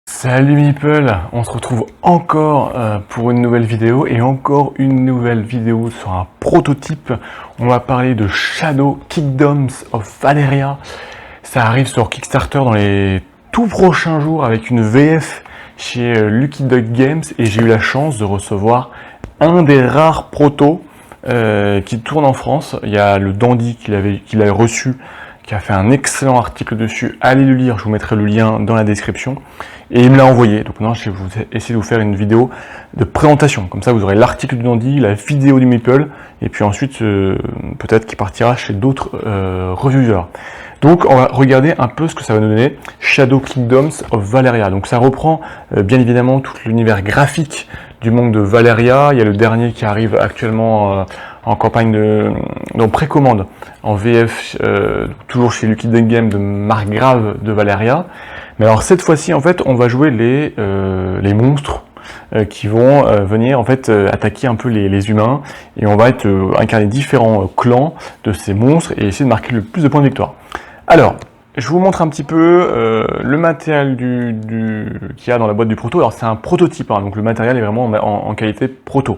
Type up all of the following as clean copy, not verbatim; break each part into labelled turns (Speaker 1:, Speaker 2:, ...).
Speaker 1: Salut Meeple, on se retrouve encore pour une nouvelle vidéo et encore une nouvelle vidéo sur un prototype. On va parler de Shadow Kingdoms of Valeria. Ça arrive sur Kickstarter dans les tout prochains jours avec une VF chez Lucky Duck Games et j'ai eu la chance de recevoir un des rares protos qui tourne en France. Il y a le Dandy qui l'avait reçu, qui a fait un excellent article dessus. Allez le lire, je vous mettrai le lien dans la description. Et il me l'a envoyé. Donc maintenant, je vais essayer de vous faire une vidéo de présentation. Comme ça, vous aurez l'article du Dandy, la vidéo du Meeple, et puis ensuite, peut-être qu'il partira chez d'autres reviewers. Donc, on va regarder un peu ce que ça va nous donner. Shadow Kingdoms of Valeria. Donc, ça reprend bien évidemment tout l'univers graphique du monde de Valeria. Il y a le dernier qui arrive actuellement en campagne en précommande en VF, toujours chez Lucky Duck Games de Margrave de Valeria. Mais alors cette fois-ci, en fait, on va jouer les monstres qui vont venir en fait attaquer un peu les humains, et on va incarner différents clans de ces monstres et essayer de marquer le plus de points de victoire. Alors, je vous montre un petit peu le matériel qu'il y a dans la boîte du proto. Alors c'est un prototype, hein, donc le matériel est vraiment en qualité proto.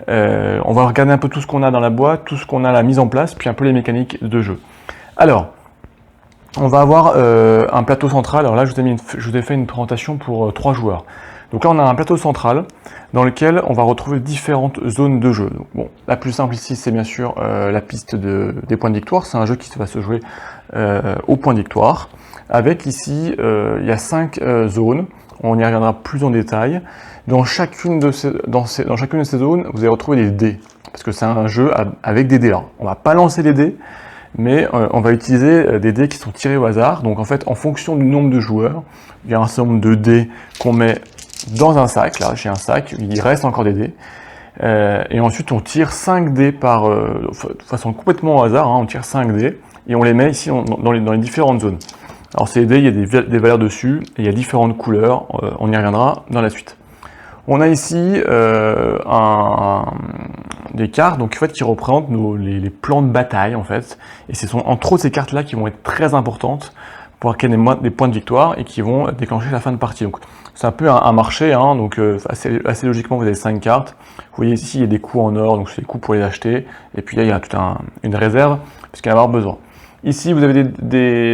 Speaker 1: On va regarder un peu tout ce qu'on a dans la boîte, tout ce qu'on a à la mise en place, puis un peu les mécaniques de jeu. Alors, on va avoir un plateau central. Alors là, je vous ai fait une présentation pour 3 joueurs. Donc là, on a un plateau central dans lequel on va retrouver différentes zones de jeu. Donc, bon, la plus simple ici, c'est bien sûr la piste des points de victoire. C'est un jeu qui va se jouer au point de victoire. Avec ici, il y a 5 zones. On y reviendra plus en détail. Dans chacune de ces zones, vous allez retrouver des dés. Parce que c'est un jeu avec des dés. Alors, on ne va pas lancer les dés, mais on va utiliser des dés qui sont tirés au hasard. Donc en fait, en fonction du nombre de joueurs, il y a un certain nombre de dés qu'on met dans un sac. Là, j'ai un sac, il reste encore des dés. Et ensuite, on tire 5 dés de façon complètement au hasard. Hein, on tire 5 dés et on les met ici dans les différentes zones. Alors ces dés, il y a des valeurs dessus et il y a différentes couleurs. On y reviendra dans la suite. On a ici des cartes donc, en fait, qui représentent les plans de bataille, en fait. Et ce sont entre autres ces cartes-là qui vont être très importantes pour acquérir des points de victoire et qui vont déclencher la fin de partie. Donc, c'est un peu un marché, hein, donc assez logiquement, vous avez 5 cartes. Vous voyez ici, il y a des coups en or, donc c'est des coups pour les acheter. Et puis là, il y a toute une réserve, puisqu'il va y avoir besoin. Ici, vous avez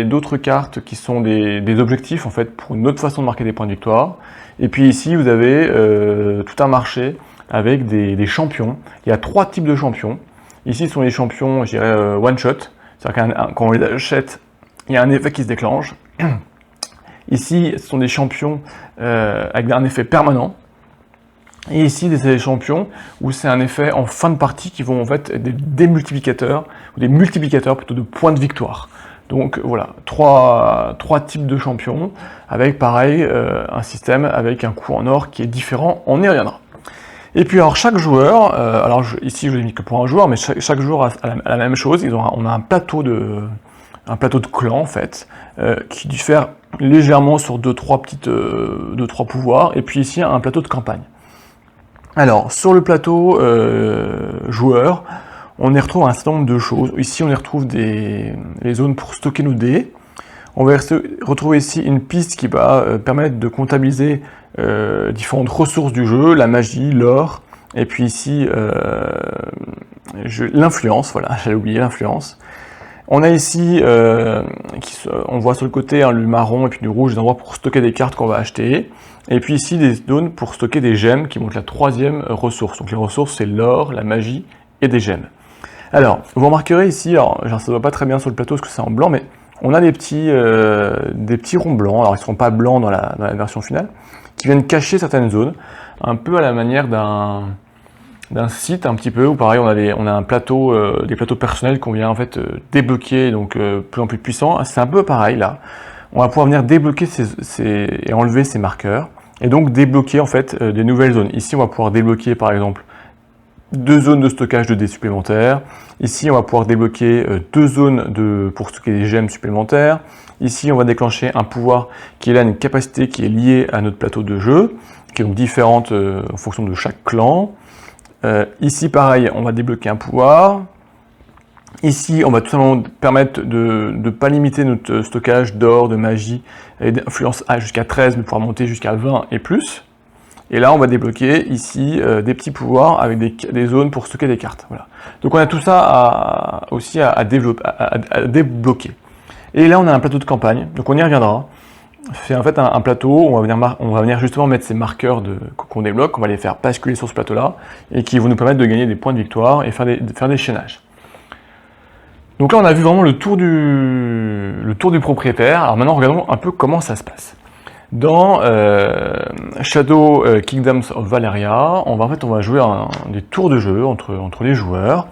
Speaker 1: d'autres cartes qui sont des objectifs, en fait, pour une autre façon de marquer des points de victoire. Et puis ici, vous avez tout un marché avec des champions. Il y a 3 types de champions. Ici, ce sont les champions, je dirais, one-shot. C'est-à-dire quand on les achète, il y a un effet qui se déclenche. Ici, ce sont des champions avec un effet permanent. Et ici, c'est des champions où c'est un effet en fin de partie qui vont en fait être des multiplicateurs, ou des multiplicateurs plutôt de points de victoire. Donc voilà, 3 types de champions, avec pareil, un système avec un coup en or qui est différent, on y reviendra. Et puis alors chaque joueur, ici je l'ai mis que pour un joueur, mais chaque joueur a la même chose, on a un plateau de clan en fait, qui diffère légèrement sur 2-3 pouvoirs, et puis ici un plateau de campagne. Alors sur le plateau joueur, on y retrouve un certain nombre de choses. Ici, on y retrouve les zones pour stocker nos dés. On va retrouver ici une piste qui va permettre de comptabiliser différentes ressources du jeu, la magie, l'or, et puis ici l'influence, voilà, j'avais oublié l'influence. On a ici, on voit sur le côté le marron et puis du rouge, des endroits pour stocker des cartes qu'on va acheter. Et puis ici, des zones pour stocker des gemmes qui vont être la 3e ressource. Donc les ressources, c'est l'or, la magie et des gemmes. Alors, vous remarquerez ici, alors ça ne se voit pas très bien sur le plateau parce que c'est en blanc, mais on a des petits ronds blancs, alors ils ne seront pas blancs dans la version finale, qui viennent cacher certaines zones, un peu à la manière d'un site un petit peu, où pareil on a des plateaux personnels qu'on vient en fait débloquer, donc plus en plus puissants. C'est un peu pareil là, on va pouvoir venir débloquer et enlever ces marqueurs, et donc débloquer en fait des nouvelles zones. Ici on va pouvoir débloquer par exemple 2 zones de stockage de dés supplémentaires. Ici, on va pouvoir débloquer 2 zones pour stocker des gemmes supplémentaires. Ici, on va déclencher un pouvoir qui est là, une capacité qui est liée à notre plateau de jeu, qui est donc différente en fonction de chaque clan. Ici, pareil, on va débloquer un pouvoir. Ici, on va tout simplement permettre de ne pas limiter notre stockage d'or, de magie et d'influence A jusqu'à 13, mais pouvoir monter jusqu'à 20 et plus. Et là, on va débloquer ici des petits pouvoirs avec des zones pour stocker des cartes. Voilà. Donc on a tout ça aussi à débloquer. Et là, on a un plateau de campagne, donc on y reviendra. C'est en fait un plateau où on va venir justement mettre ces marqueurs qu'on débloque, on va les faire basculer sur ce plateau-là, et qui vont nous permettre de gagner des points de victoire et faire des chaînages. Donc là, on a vu vraiment le tour du propriétaire. Alors maintenant, regardons un peu comment ça se passe. Dans Shadow Kingdoms of Valeria, on va jouer des tours de jeu entre les joueurs.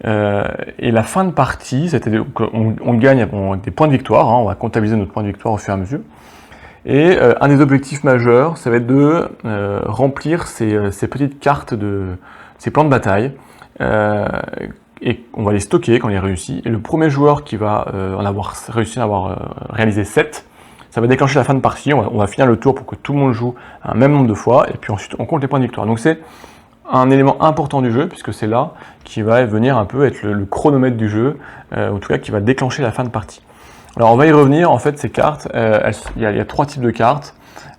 Speaker 1: Et la fin de partie, c'est-à-dire qu'on gagne avec des points de victoire, on va comptabiliser notre point de victoire au fur et à mesure. Et un des objectifs majeurs, ça va être de remplir ces petites cartes, ces plans de bataille. Et on va les stocker quand on les réussit. Et le premier joueur qui va réussi à réalisé 7, ça va déclencher la fin de partie. On va finir le tour pour que tout le monde joue un même nombre de fois. Et puis ensuite, on compte les points de victoire. Donc c'est un élément important du jeu, puisque c'est là qui va venir un peu être le chronomètre du jeu, en tout cas qui va déclencher la fin de partie. Alors on va y revenir, en fait ces cartes, il y a 3 types de cartes,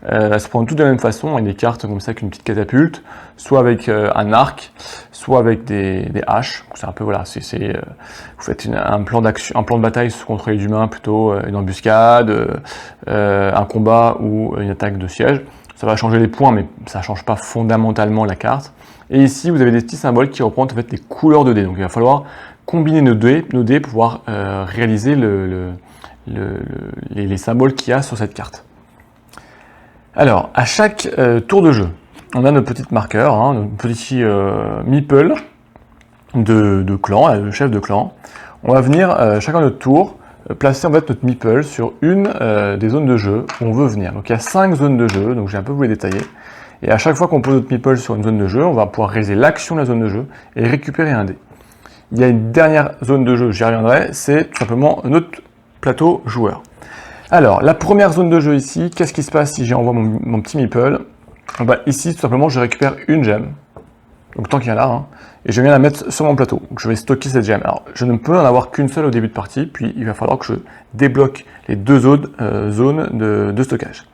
Speaker 1: elles se prennent toutes de la même façon, il y a des cartes comme ça avec une petite catapulte, soit avec un arc, soit avec des haches, c'est un peu voilà, vous faites un plan de bataille contre les humains, plutôt une embuscade, un combat ou une attaque de siège. Ça va changer les points, mais ça ne change pas fondamentalement la carte. Et ici, vous avez des petits symboles qui représentent en fait les couleurs de dés. Donc il va falloir combiner nos dés pour pouvoir réaliser les symboles qu'il y a sur cette carte. Alors, à chaque tour de jeu, on a notre petit marqueur, notre petit meeple de clan, le chef de clan. On va venir, chacun notre tour, placer en fait notre meeple sur une des zones de jeu où on veut venir. Donc il y a 5 zones de jeu, donc j'ai un peu vous les détailler. Et à chaque fois qu'on pose notre meeple sur une zone de jeu, on va pouvoir réaliser l'action de la zone de jeu et récupérer un dé. Il y a une dernière zone de jeu, j'y reviendrai, c'est tout simplement notre plateau joueur. Alors, la première zone de jeu ici, qu'est-ce qui se passe si j'envoie mon petit meeple? Ici, tout simplement, je récupère une gemme, donc tant qu'il y en a, et je viens la mettre sur mon plateau. Donc je vais stocker cette gemme. Alors, je ne peux en avoir qu'une seule au début de partie, puis il va falloir que je débloque les 2 autres zones de stockage.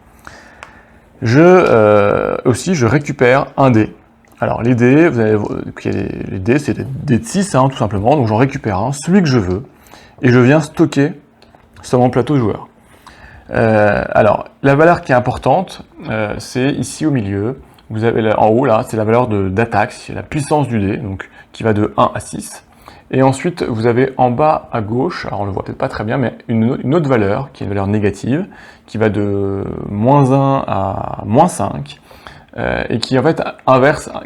Speaker 1: Aussi, je récupère un dé. Alors, les dés, les dés, c'est des dés de 6, tout simplement. Donc, j'en récupère un, celui que je veux, et je viens stocker sur mon plateau de joueur. Alors, la valeur qui est importante, c'est ici au milieu. Vous avez en haut, là, c'est la valeur d'attaque, c'est la puissance du dé, donc qui va de 1 à 6. Et ensuite, vous avez en bas à gauche, alors on le voit peut-être pas très bien, mais une autre valeur, qui est une valeur négative, qui va de -1 à -5, et qui en fait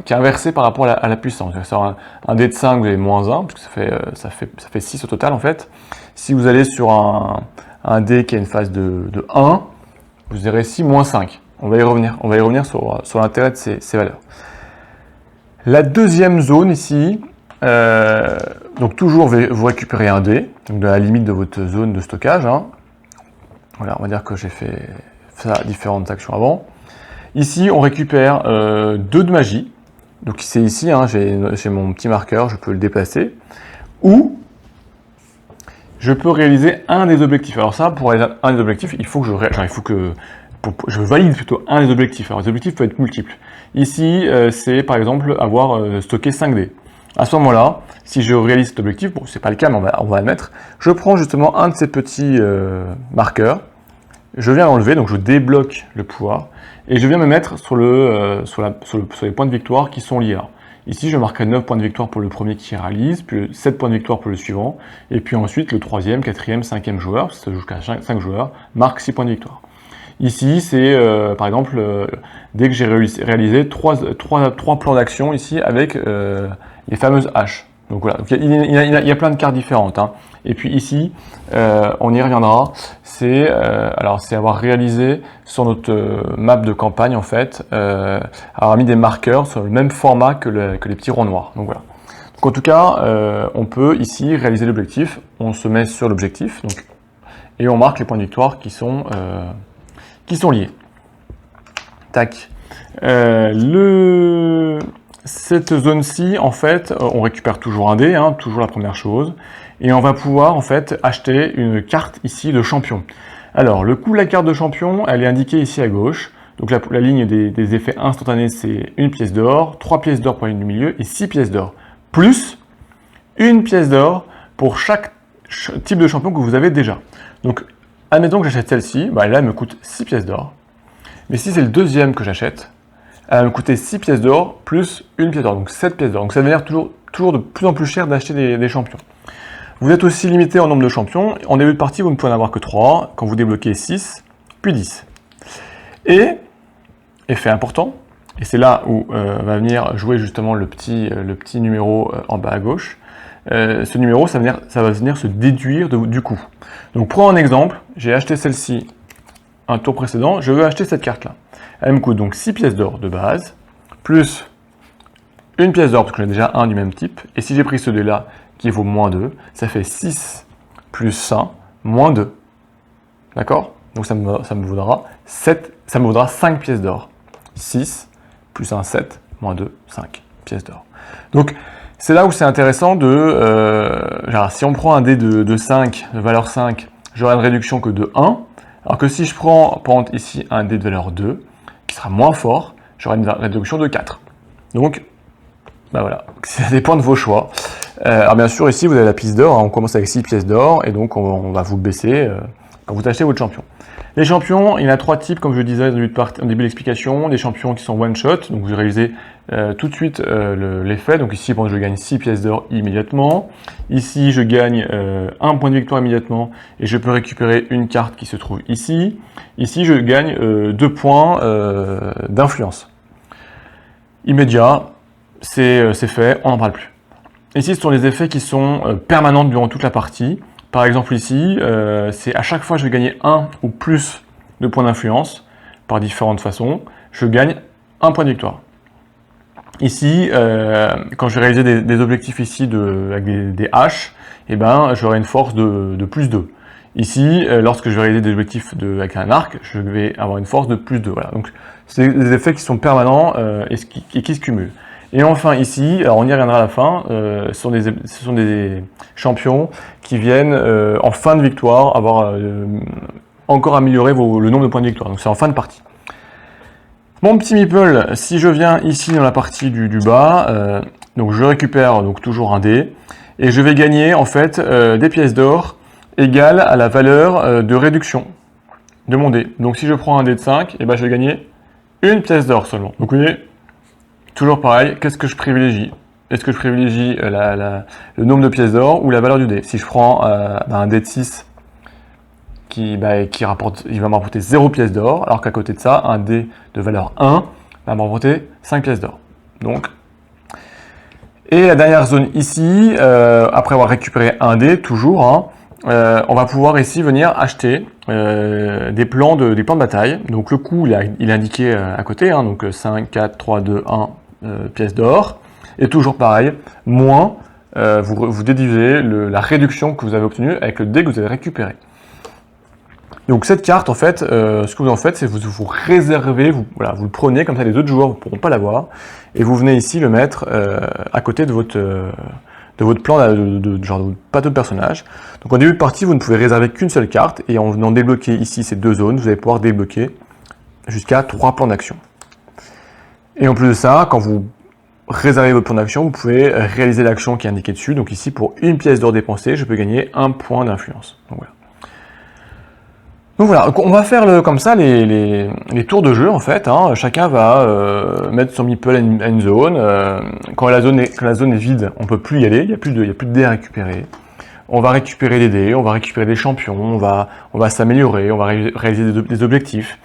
Speaker 1: qui est inversée par rapport à la puissance. Sur un dé de 5, vous avez -1, parce que ça fait 6 au total en fait. Si vous allez sur un dé qui a une phase de 1, vous aurez ici -5. On va y revenir sur l'intérêt de ces valeurs. La deuxième zone ici, donc toujours vous récupérez un dé, donc de la limite de votre zone de stockage. Voilà, on va dire que j'ai fait différentes actions avant. Ici, on récupère 2 de magie. Donc c'est ici, j'ai mon petit marqueur, je peux le déplacer. Ou je peux réaliser un des objectifs. Alors ça, pour réaliser un des objectifs, il faut que je valide plutôt un des objectifs. Alors les objectifs peuvent être multiples. Ici, c'est par exemple avoir stocké 5 dés. À ce moment-là, si je réalise cet objectif, bon, c'est pas le cas, mais on va le mettre, je prends justement un de ces petits marqueurs, je viens l'enlever, donc je débloque le pouvoir, et je viens me mettre sur les points de victoire qui sont liés là. Ici, je marquerai 9 points de victoire pour le premier qui réalise, puis 7 points de victoire pour le suivant, et puis ensuite le 3e, 4e, 5e joueur, ça joue jusqu'à 5 joueurs, marque 6 points de victoire. Ici, c'est par exemple, dès que j'ai réalisé 3 plans d'action ici avec les fameuses haches. Donc voilà, donc, il y a plein de cartes différentes. Hein. Et puis ici, on y reviendra, c'est avoir réalisé sur notre map de campagne en fait, avoir mis des marqueurs sur le même format que les petits ronds noirs. Donc voilà. Donc en tout cas, on peut ici réaliser l'objectif, on se met sur l'objectif, et on marque les points de victoire qui sont liés. Tac. Cette zone-ci, en fait, on récupère toujours un dé, hein, toujours la première chose, et on va pouvoir en fait acheter une carte ici de champion. Alors, le coût de la carte de champion, elle est indiquée ici à gauche. Donc la ligne des effets instantanés, c'est 1 pièce d'or, 3 pièces d'or pour la ligne du milieu et 6 pièces d'or. Plus 1 pièce d'or pour chaque type de champion que vous avez déjà. Donc, admettons que j'achète celle-ci, bah là, elle me coûte 6 pièces d'or. Mais si c'est le deuxième que j'achète, elle va me coûter 6 pièces d'or plus 1 pièce d'or, donc 7 pièces d'or. Donc ça va devenir toujours de plus en plus cher d'acheter des champions. Vous êtes aussi limité en nombre de champions. En début de partie, vous ne pouvez en avoir que 3. Quand vous débloquez 6, puis 10. Et, effet important, et c'est là où va venir jouer justement le petit numéro en bas à gauche. Ce numéro, ça va venir se déduire du coût. Donc prenons un exemple, j'ai acheté celle-ci un tour précédent, je veux acheter cette carte-là. Elle me coûte donc 6 pièces d'or de base, plus 1 pièce d'or, parce que j'en ai déjà un du même type, et si j'ai pris ce dé-là, qui vaut moins 2, ça fait 6 plus 1, moins 2. D'accord? Donc ça me vaudra 5 pièces d'or. 6 plus 1, 7, moins 2, 5 pièces d'or. Donc c'est là où c'est intéressant genre, si on prend un dé de 5, de valeur 5, j'aurai une réduction que de 1, alors que si je prends, par exemple, ici un dé de valeur 2, qui sera moins fort, j'aurai une réduction de 4. Donc, bah voilà, ça dépend de vos choix. Alors bien sûr, ici, vous avez la piste d'or, hein, on commence avec 6 pièces d'or, et donc on va vous le baisser quand vous achetez votre champion. Les champions, il y en a 3 types, comme je le disais au début de l'explication, des champions qui sont one-shot, donc vous réalisez tout de suite l'effet. Donc ici, je gagne 6 pièces d'or immédiatement. Ici, je gagne 1 point de victoire immédiatement, et je peux récupérer une carte qui se trouve ici. Ici, je gagne 2 points d'influence. Immédiat, c'est fait, on n'en parle plus. Ici, ce sont les effets qui sont permanents durant toute la partie. Par exemple ici, c'est à chaque fois que je vais gagner 1 ou plus de points d'influence, par différentes façons, je gagne 1 point de victoire. Ici, quand je vais réaliser des objectifs ici avec des haches, eh ben, j'aurai une force de plus 2. Ici, lorsque je vais réaliser des objectifs avec un arc, je vais avoir une force de plus 2. Voilà. Donc, c'est des effets qui sont permanents et qui se cumulent. Et enfin ici, alors on y reviendra à la fin, ce sont des champions qui viennent en fin de victoire avoir encore amélioré le nombre de points de victoire. Donc c'est en fin de partie. Mon petit meeple, si je viens ici dans la partie du bas, donc je récupère donc toujours un dé et je vais gagner en fait des pièces d'or égales à la valeur de réduction de mon dé. Donc si je prends un dé de 5, et ben je vais gagner une pièce d'or seulement. Donc vous voyez, toujours pareil, qu'est-ce que je privilégie? Est-ce que je privilégie le nombre de pièces d'or ou la valeur du dé? Si je prends un dé de 6 il va me rapporter 0 pièces d'or, alors qu'à côté de ça, un dé de valeur 1 va me rapporter 5 pièces d'or. Donc, et la dernière zone ici, après avoir récupéré un dé, toujours, hein, on va pouvoir ici venir acheter des plans de bataille. Donc le coût, il est indiqué à côté, hein, donc 5, 4, 3, 2, 1 pièces d'or. Et toujours pareil, moins, vous déduisez la réduction que vous avez obtenue avec le dé que vous avez récupéré. Donc cette carte, en fait, ce que vous en faites, c'est vous réservez, vous le prenez, comme ça les autres joueurs ne pourront pas l'avoir, et vous venez ici le mettre à côté de votre plan genre de plateau de personnage. Donc en début de partie, vous ne pouvez réserver qu'une seule carte, et en venant débloquer ici ces 2 zones, vous allez pouvoir débloquer jusqu'à 3 plans d'action. Et en plus de ça, quand vous réservez votre plan d'action, vous pouvez réaliser l'action qui est indiquée dessus. Donc ici, pour une pièce d'or dépensée, je peux gagner 1 point d'influence. Donc voilà. Donc voilà, on va faire comme ça les tours de jeu en fait. Hein. Chacun va mettre son meeple à une zone. Quand la zone est vide, on ne peut plus y aller, il n'y a plus de dés à récupérer. On va récupérer des dés, on va récupérer des champions, on va s'améliorer, on va réaliser des objectifs.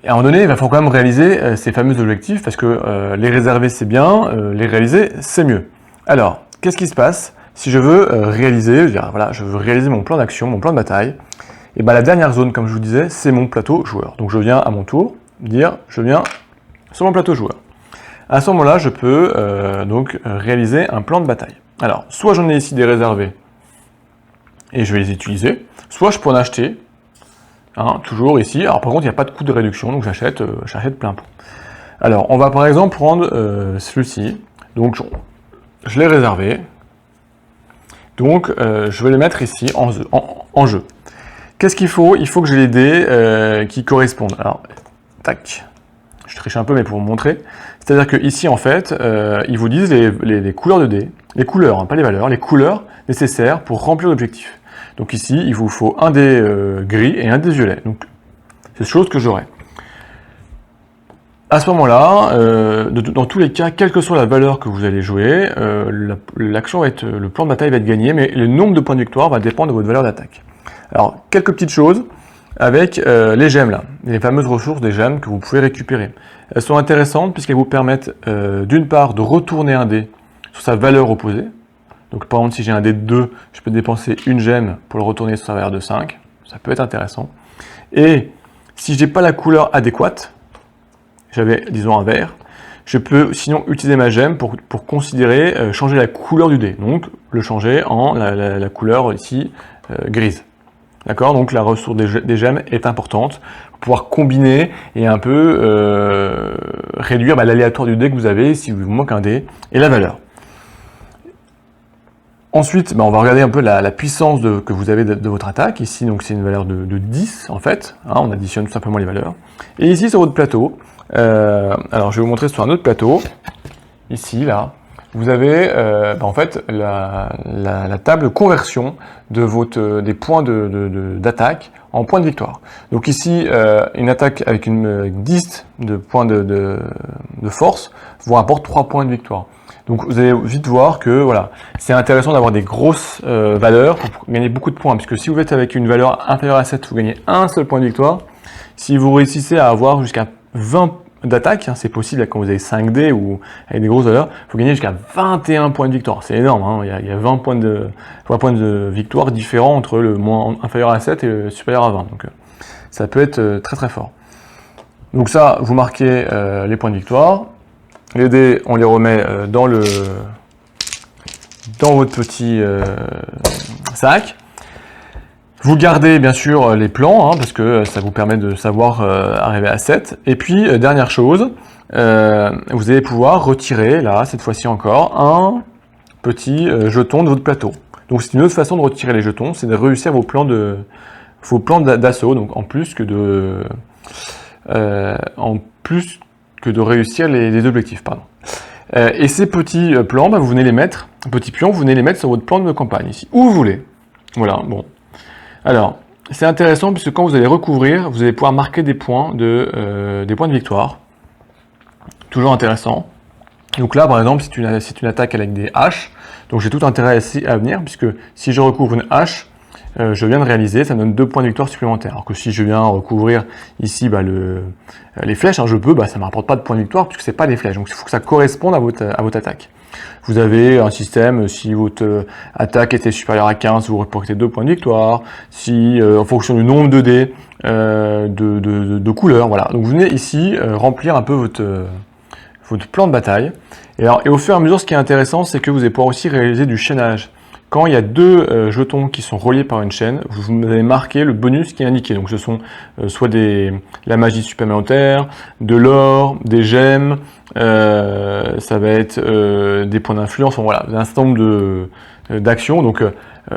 Speaker 1: Et à un moment donné, il va falloir quand même réaliser ces fameux objectifs parce que les réserver c'est bien, les réaliser c'est mieux. Alors, qu'est-ce qui se passe si je veux réaliser, je veux réaliser mon plan d'action, mon plan de bataille? Et ben la dernière zone, comme je vous disais, c'est mon plateau joueur. Donc je viens à mon tour dire, je viens sur mon plateau joueur. À ce moment-là, je peux réaliser un plan de bataille. Alors, soit j'en ai ici des réservés et je vais les utiliser, soit je peux en acheter, toujours ici. Alors par contre, il n'y a pas de coût de réduction, donc j'achète plein pot. Alors, on va par exemple prendre celui-ci. Donc, je l'ai réservé. Donc, je vais le mettre ici en jeu. Qu'est-ce qu'il faut? Il faut que j'ai les dés qui correspondent. Alors, tac. Je triche un peu, mais pour vous montrer. C'est-à-dire que ici, en fait, ils vous disent les couleurs de dés, les couleurs, pas les valeurs, les couleurs nécessaires pour remplir l'objectif. Donc ici, il vous faut un dé gris et un dé violet. Donc, c'est chose que j'aurai. À ce moment-là, dans tous les cas, quelle que soit la valeur que vous allez jouer, l'action va être, le plan de bataille va être gagné, mais le nombre de points de victoire va dépendre de votre valeur d'attaque. Alors, quelques petites choses avec les gemmes là, les fameuses ressources des gemmes que vous pouvez récupérer. Elles sont intéressantes puisqu'elles vous permettent d'une part de retourner un dé sur sa valeur opposée. Donc par exemple si j'ai un dé de 2, je peux dépenser une gemme pour le retourner sur sa valeur de 5. Ça peut être intéressant. Et si je n'ai pas la couleur adéquate, j'avais disons un vert, je peux sinon utiliser ma gemme pour considérer changer la couleur du dé. Donc le changer en la couleur ici grise. D'accord? Donc la ressource des gemmes est importante pour pouvoir combiner et un peu réduire l'aléatoire du dé que vous avez si vous manque un dé et la valeur. Ensuite, on va regarder un peu la puissance que vous avez de votre attaque. Ici, donc c'est une valeur de 10 en fait. On additionne tout simplement les valeurs. Et ici sur votre plateau, alors je vais vous montrer sur un autre plateau. Ici, là, vous avez en fait la table conversion de des points d'attaque en points de victoire. Donc ici, une attaque avec une 10 de points de force vous rapporte 3 points de victoire. Donc vous allez vite voir que voilà, c'est intéressant d'avoir des grosses valeurs pour gagner beaucoup de points, puisque si vous êtes avec une valeur inférieure à 7, vous gagnez un seul point de victoire. Si vous réussissez à avoir jusqu'à 20 d'attaque, c'est possible quand vous avez 5 dés ou avec des grosses valeurs, il faut gagner jusqu'à 21 points de victoire. C'est énorme, il y a 20 points de victoire différents entre le moins inférieur à 7 et le supérieur à 20. Donc ça peut être très très fort. Donc ça, vous marquez les points de victoire. Les dés, on les remet dans votre petit sac. Vous gardez bien sûr les plans, parce que ça vous permet de savoir arriver à 7. Et puis, dernière chose, vous allez pouvoir retirer, là, cette fois-ci encore, un petit jeton de votre plateau. Donc c'est une autre façon de retirer les jetons, c'est de réussir vos plans d'assaut, donc en plus que de réussir les objectifs, pardon. Et ces petits plans, vous venez les mettre, vous venez les mettre sur votre plan de campagne ici, où vous voulez. Voilà, bon. Alors, c'est intéressant puisque quand vous allez recouvrir, vous allez pouvoir marquer des points de victoire. Toujours intéressant. Donc là, par exemple, c'est une attaque avec des haches. Donc j'ai tout intérêt ici à venir, puisque si je recouvre une hache, je viens de réaliser, ça me donne 2 points de victoire supplémentaires. Alors que si je viens recouvrir ici les flèches, ça ne me rapporte pas de points de victoire, puisque ce n'est pas des flèches. Donc il faut que ça corresponde à votre attaque. Vous avez un système, si votre attaque était supérieure à 15, vous reportez 2 points de victoire. Si, en fonction du nombre de dés, de couleurs, voilà. Donc vous venez ici remplir un peu votre plan de bataille. Et au fur et à mesure, ce qui est intéressant, c'est que vous allez pouvoir aussi réaliser du chaînage. Quand il y a 2 jetons qui sont reliés par une chaîne, vous allez marquer le bonus qui est indiqué. Donc ce sont soit la magie supplémentaire, de l'or, des gemmes, ça va être des points d'influence, voilà, un certain nombre d'actions. Donc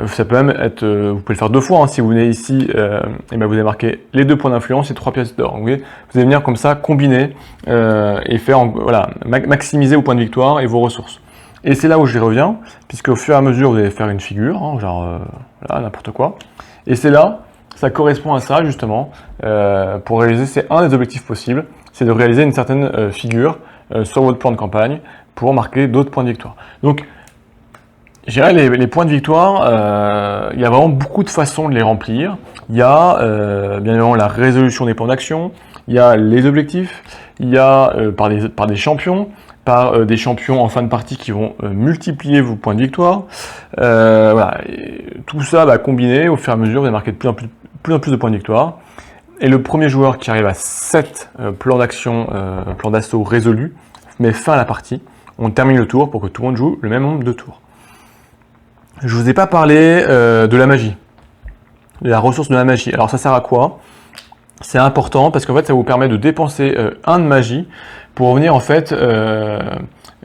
Speaker 1: ça peut même être, vous pouvez le faire 2 fois, si vous venez ici, et vous allez marquer les 2 points d'influence et 3 pièces d'or. Vous allez venir comme ça combiner et faire maximiser vos points de victoire et vos ressources. Et c'est là où j'y reviens, puisque au fur et à mesure, vous allez faire une figure, voilà, n'importe quoi. Et c'est là, ça correspond à ça, justement, pour réaliser, c'est un des objectifs possibles, c'est de réaliser une certaine figure sur votre plan de campagne pour marquer d'autres points de victoire. Donc, je dirais les points de victoire, il y a vraiment beaucoup de façons de les remplir. Il y a, bien évidemment, la résolution des plans d'action, il y a les objectifs, il y a par des champions, par des champions en fin de partie qui vont multiplier vos points de victoire. Voilà. Et tout ça va combiner au fur et à mesure, vous allez marquer de plus en plus de points de victoire. Et le premier joueur qui arrive à 7 plans d'action, plans d'assaut résolus, met fin à la partie. On termine le tour pour que tout le monde joue le même nombre de tours. Je vous ai pas parlé de la magie, de la ressource de la magie. Alors ça sert à quoi? C'est important parce qu'en fait ça vous permet de dépenser 1 de magie pour venir en fait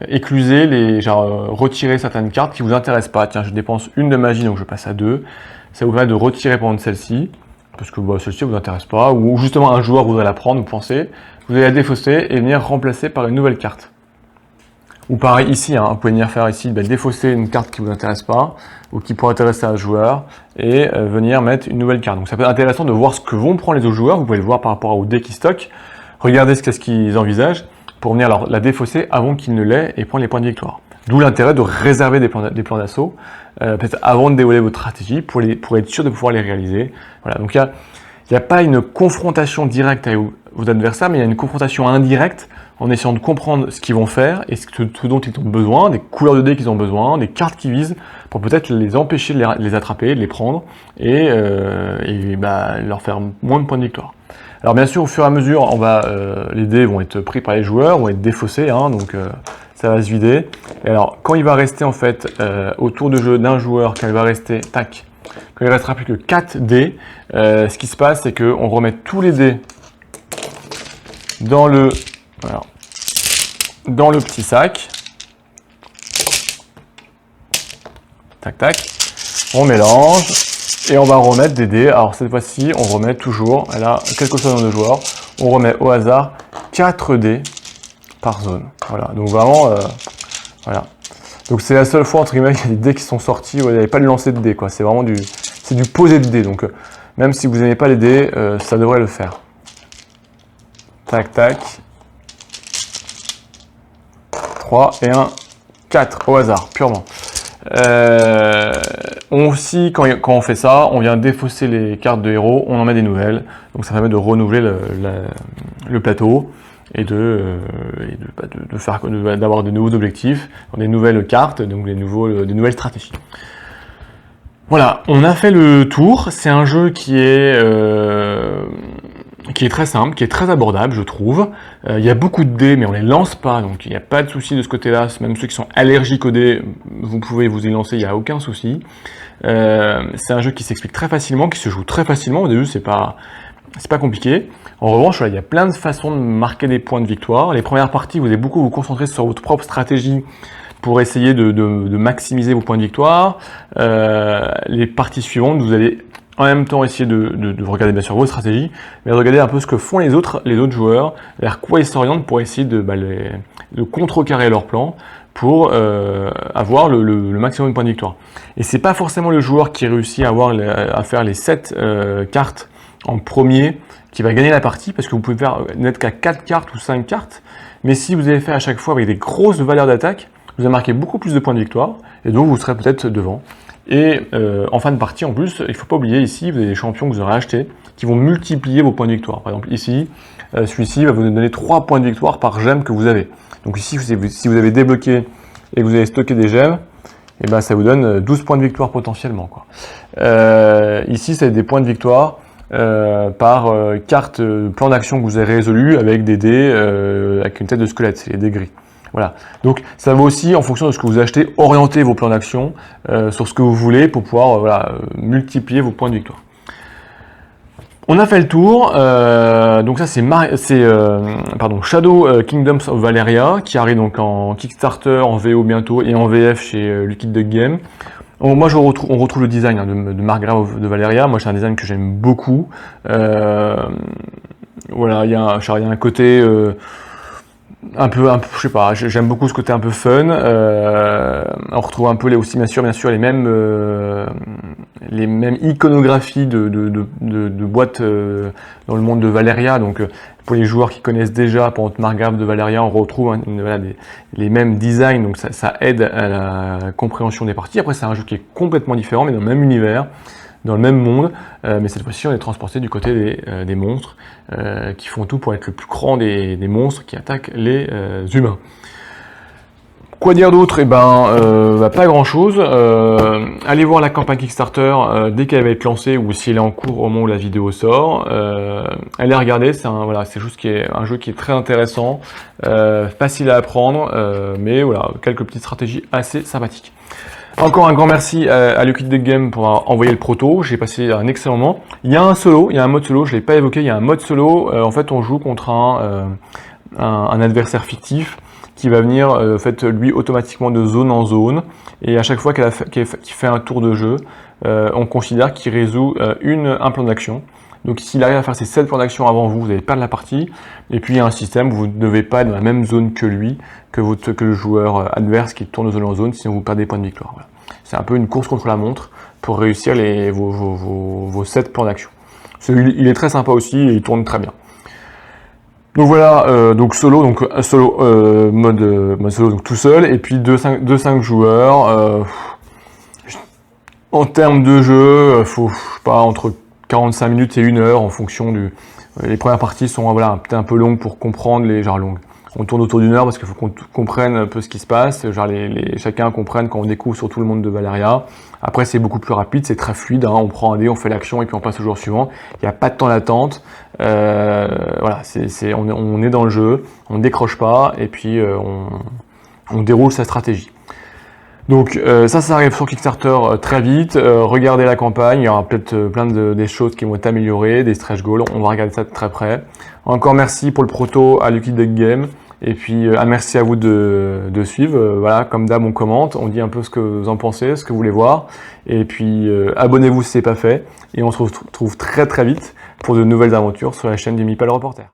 Speaker 1: écluser retirer certaines cartes qui vous intéressent pas. Tiens, je dépense 1 de magie donc je passe à 2. Ça vous permet de retirer par exemple celle-ci parce que celle-ci vous intéresse pas, ou justement un joueur voudrait la prendre, vous pensez, vous allez la défausser et venir remplacer par une nouvelle carte. Ou pareil ici, vous pouvez venir faire ici, défausser une carte qui ne vous intéresse pas, ou qui pourrait intéresser un joueur, et venir mettre une nouvelle carte. Donc ça peut être intéressant de voir ce que vont prendre les autres joueurs, vous pouvez le voir par rapport au dé qu'ils stockent, regardez ce qu'ils envisagent, pour venir la défausser avant qu'ils ne l'aient et prendre les points de victoire. D'où l'intérêt de réserver des plans d'assaut, peut-être avant de dévoiler votre stratégie, pour être sûr de pouvoir les réaliser. Voilà, donc il n'y a pas une confrontation directe avec vos adversaires, mais il y a une confrontation indirecte en essayant de comprendre ce qu'ils vont faire et ce dont ils ont besoin, des couleurs de dés qu'ils ont besoin, des cartes qu'ils visent, pour peut-être les empêcher de les attraper, de les prendre et leur faire moins de points de victoire. Alors bien sûr, au fur et à mesure, les dés vont être pris par les joueurs, vont être défaussés, donc ça va se vider. Et alors, quand il va rester en fait au tour de jeu d'un joueur, quand il va rester, tac, quand il restera plus que 4 dés, ce qui se passe, c'est qu'on remet tous les dés dans le petit sac. Tac, tac. On mélange et on va remettre des dés. Alors cette fois-ci, on remet toujours, là, quel que soit le nombre de joueurs, on remet au hasard 4 dés par zone. Voilà, donc vraiment, voilà. Donc c'est la seule fois, entre guillemets, qu'il y a des dés qui sont sortis, vous n'avez pas de lancer de dés, quoi. C'est vraiment du posé de dés. Donc même si vous n'aimez pas les dés, ça devrait le faire. Tac, tac. 3 et 1, 4 au hasard, purement. Aussi, quand on fait ça, on vient défausser les cartes de héros, on en met des nouvelles. Donc ça permet de renouveler le plateau et d'avoir de nouveaux objectifs, des nouvelles cartes, donc des nouvelles stratégies. Voilà, on a fait le tour. C'est un jeu qui est très simple, qui est très abordable, je trouve. Il y a beaucoup de dés, mais on les lance pas, donc il n'y a pas de souci de ce côté-là. Même ceux qui sont allergiques aux dés, vous pouvez vous y lancer, il n'y a aucun souci. C'est un jeu qui s'explique très facilement, qui se joue très facilement. Au début, c'est pas compliqué. En revanche, il y a plein de façons de marquer des points de victoire. Les premières parties, vous allez beaucoup vous concentrer sur votre propre stratégie pour essayer de maximiser vos points de victoire. Les parties suivantes, vous allez en même temps essayer de regarder bien sûr vos stratégies, mais de regarder un peu ce que font les autres joueurs, vers quoi ils s'orientent pour essayer de contrecarrer leur plan pour avoir le maximum de points de victoire. Et c'est pas forcément le joueur qui réussit à faire les 7 cartes en premier qui va gagner la partie, parce que vous pouvez n'être qu'à 4 cartes ou 5 cartes, mais si vous avez fait à chaque fois avec des grosses valeurs d'attaque, vous avez marqué beaucoup plus de points de victoire, et donc vous serez peut-être devant. Et en fin de partie, en plus, il ne faut pas oublier ici, vous avez des champions que vous aurez achetés qui vont multiplier vos points de victoire. Par exemple, ici, celui-ci va vous donner 3 points de victoire par gemme que vous avez. Donc ici, si vous avez débloqué et que vous avez stocké des gemmes, et ben ça vous donne 12 points de victoire potentiellement, quoi. Ici, c'est des points de victoire par carte plan d'action que vous avez résolu avec des dés avec une tête de squelette, c'est les dés gris. Voilà, donc ça va aussi, en fonction de ce que vous achetez, orienter vos plans d'action sur ce que vous voulez pour pouvoir multiplier vos points de victoire. On a fait le tour, donc ça c'est Shadow Kingdoms of Valeria, qui arrive donc en Kickstarter, en VO bientôt, et en VF chez Lucky Duck Game. Moi on retrouve le design de Margrave de Valeria, moi c'est un design que j'aime beaucoup. Voilà, il y a un côté... un peu, je sais pas, j'aime beaucoup ce côté un peu fun. On retrouve un peu bien sûr les mêmes iconographies de boîtes dans le monde de Valeria. Donc pour les joueurs qui connaissent déjà pour Margrave de Valeria, on retrouve les mêmes designs, donc ça aide à la compréhension des parties. Après c'est un jeu qui est complètement différent, mais dans le même univers, dans le même monde, mais cette fois-ci on est transporté du côté des monstres qui font tout pour être le plus grand des monstres qui attaquent les humains. Quoi dire d'autre? Eh ben, pas grand chose. Allez voir la campagne Kickstarter dès qu'elle va être lancée ou si elle est en cours au moment où la vidéo sort. Allez regarder, c'est juste un jeu qui est très intéressant, facile à apprendre, mais voilà, quelques petites stratégies assez sympathiques. Encore un grand merci à Liquid Deck Game pour avoir envoyé le proto. J'ai passé un excellent moment. Il y a un mode solo, je l'ai pas évoqué. Il y a un mode solo. En fait, on joue contre un adversaire fictif qui va venir lui automatiquement de zone en zone, et à chaque fois qu'il fait un tour de jeu, on considère qu'il résout un plan d'action. Donc s'il arrive à faire ces 7 plans d'action avant vous, vous allez perdre la partie, et puis il y a un système où vous ne devez pas être dans la même zone que lui, que le joueur adverse qui tourne de zone en zone, sinon vous perdez des points de victoire. Voilà. C'est un peu une course contre la montre pour réussir vos 7 plans d'action. Il est très sympa aussi et il tourne très bien. Donc voilà, donc mode solo, donc tout seul, et puis 2-5 joueurs. En termes de jeu, faut, je sais pas, entre 45 minutes et 1 heure en fonction du. Les premières parties sont peut-être un peu longues pour comprendre longues. On tourne autour d'1 heure parce qu'il faut qu'on comprenne un peu ce qui se passe, chacun comprenne quand on découvre surtout le monde de Valeria. Après c'est beaucoup plus rapide, c'est très fluide, on prend un dé, on fait l'action et puis on passe au jour suivant. Il n'y a pas de temps d'attente. Voilà, on est dans le jeu, on décroche pas et puis on déroule sa stratégie. Donc ça arrive sur Kickstarter très vite. Regardez la campagne, il y aura peut-être plein des choses qui vont être améliorées, des stretch goals, on va regarder ça de très près. Encore merci pour le proto à Liquid Deck Game, et puis merci à vous de suivre. Voilà, comme d'hab on commente, on dit un peu ce que vous en pensez, ce que vous voulez voir, et puis abonnez-vous si ce n'est pas fait, et on se retrouve très très vite pour de nouvelles aventures sur la chaîne du Meeple Reporter.